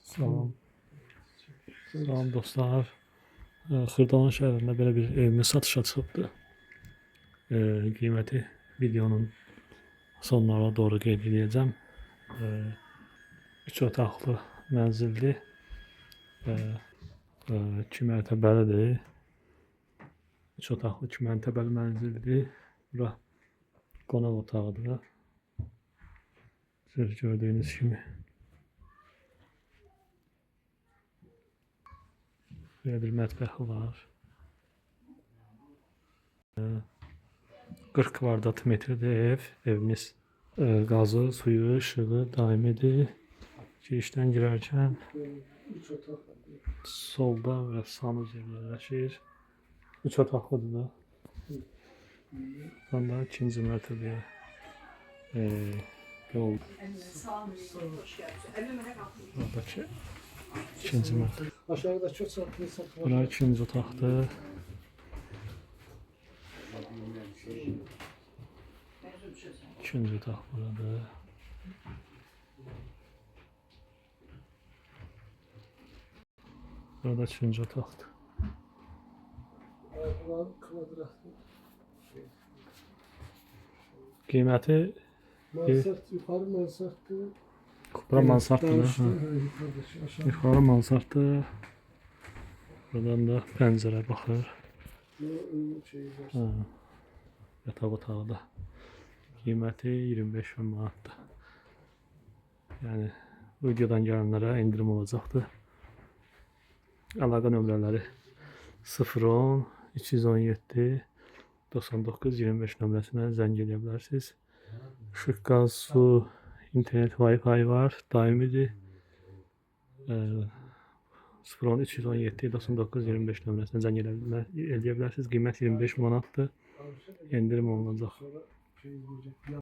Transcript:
Salam. Salam dostlar. Xırdalan şəhərində belə bir evimiz satışa çıxıbdı. Qiyməti videonun sonlarına doğru qeyd edəcəm. 3 otaqlı mənzildir. 2 mərtəbəlidir. 3 otaqlı 2 mərtəbəli mənzildir. Bura qonaq otağıdır. Siz gördüyünüz kimi. Böyle bir mətbəxi var. 40 kvadrat metrede ev. Evimiz gazı, suyu, ışığı daimidir. Girişdən girərkən solda və sağ yerləşir. 3 otaqlıdır da. Buradan da ikinci mərtəbəyə yol. Buradakı ikinci mərtəbə. Aşağıdaki otaqlı satılır. Bura ikinci otaqdır. İkinci otaq burada. Burada üçüncü otaqdır. Bunlar kvadratlı. Qiyməti Mansart yukarı mansarttı. bura mansartdır. Yukarıdaki aşağı. Yuxarı mansartdır. Buradan da pəncərə baxır. Şey var. Yataq otağı da. Qiyməti 25 min manatdır. Yəni videodan gələnlərə indirim olacaqdır. Əlaqə nömrələri 010 217 99 25 nömrəsinə zəng edə bilərsiniz. İşıq, qaz, su, internet, Wi-Fi var, daimidir. 010 217 99 25 nömrəsinə zəng edə bilərsiniz. Qiymət 25 manatdır. İndirim olunacaq. Sonra şey diyecek.